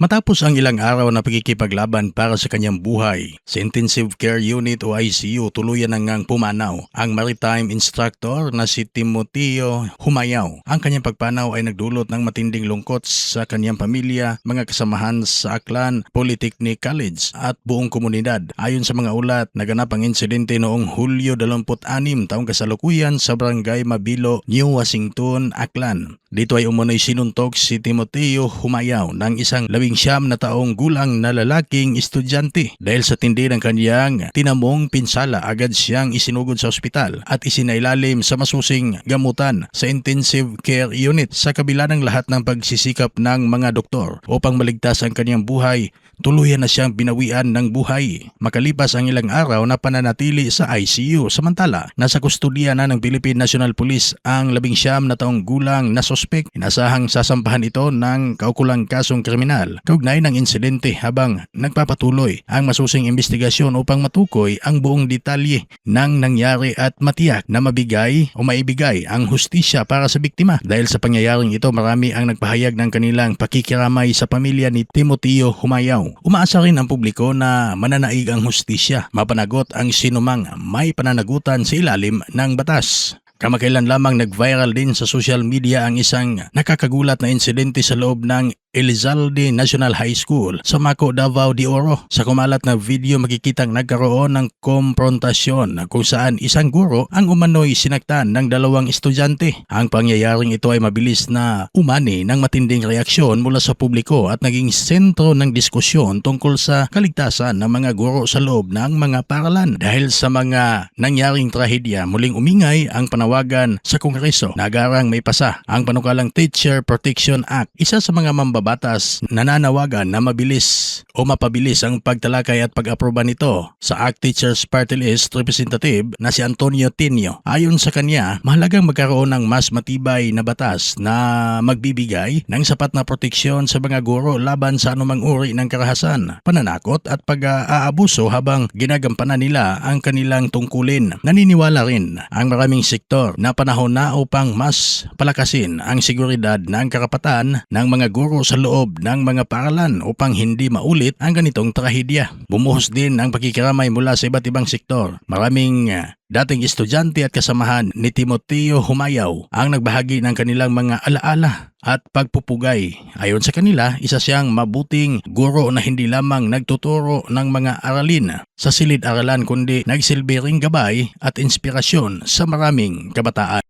Matapos ang ilang araw na pagkikipaglaban para sa kanyang buhay, sa Intensive Care Unit o ICU tuluyan na ngang pumanaw ang maritime instructor na si Timoteo Humayaw. Ang kanyang pagpanaw ay nagdulot ng matinding lungkot sa kanyang pamilya, mga kasamahan sa Aklan Polytechnic College at buong komunidad. Ayon sa mga ulat, naganap ang insidente noong Hulyo 26 taong kasalukuyan sa Barangay Mabilo, New Washington, Aklan. Dito ay umunoy sinuntok si Timoteo Humayaw ng isang 19 na taong gulang na lalaking estudyante. Dahil sa tindi ng kanyang tinamong pinsala, agad siyang isinugod sa ospital at isinailalim sa masusing gamutan sa Intensive Care Unit. Sa kabila ng lahat ng pagsisikap ng mga doktor upang maligtas ang kanyang buhay, tuluyan na siyang binawian ng buhay. Makalipas ang ilang araw na pananatili sa ICU, samantala nasa kustodiya na ng Philippine National Police ang 19 na taong gulang na sospek. Inasahang sasampahan ito ng kaukulang kasong kriminal kaugnay ng insidente habang nagpapatuloy ang masusing investigasyon upang matukoy ang buong detalye ng nangyari at matiyak na mabigay o maibigay ang hustisya para sa biktima. Dahil sa pangyayaring ito, marami ang nagpahayag ng kanilang pakikiramay sa pamilya ni Timoteo Humayaw. Umaasa rin ang publiko na mananaig ang hustisya, mapanagot ang sinumang may pananagutan sa ilalim ng batas. Kamakailan lamang nag-viral din sa social media ang isang nakakagulat na insidente sa loob ng Elizalde National High School sa Maco, Davao de Oro. Sa kumalat na video, makikitang nagkaroon ng komprontasyon kung saan isang guro ang umano'y sinaktan ng dalawang estudyante. Ang pangyayaring ito ay mabilis na umani ng matinding reaksyon mula sa publiko at naging sentro ng diskusyon tungkol sa kaligtasan ng mga guro sa loob ng mga paaralan. Dahil sa mga nangyaring trahedya, muling umingay ang panawagan sa Kongreso na agarang may pasa ang panukalang Teacher Protection Act. Isa sa mga batas nananawagan na mabilis o mapabilis ang pagtalakay at pag-aproba nito sa Act Teachers Party List Representative na si Antonio Tenio. Ayon sa kanya, mahalagang magkaroon ng mas matibay na batas na magbibigay ng sapat na proteksyon sa mga guro laban sa anumang uri ng karahasan, pananakot at pag-aabuso habang ginagampanan nila ang kanilang tungkulin. Naniniwala rin ang maraming sektor na panahon na upang mas palakasin ang seguridad ng karapatan ng mga guro sa loob ng mga paaralan upang hindi maulit ang ganitong trahedya. Bumuhos din ang pakikiramay mula sa iba't ibang sektor. Maraming dating estudyante at kasamahan ni Timoteo Humayaw ang nagbahagi ng kanilang mga alaala at pagpupugay. Ayon sa kanila, isa siyang mabuting guro na hindi lamang nagtuturo ng mga aralin sa silid-aralan kundi nagsilbi ring gabay at inspirasyon sa maraming kabataan.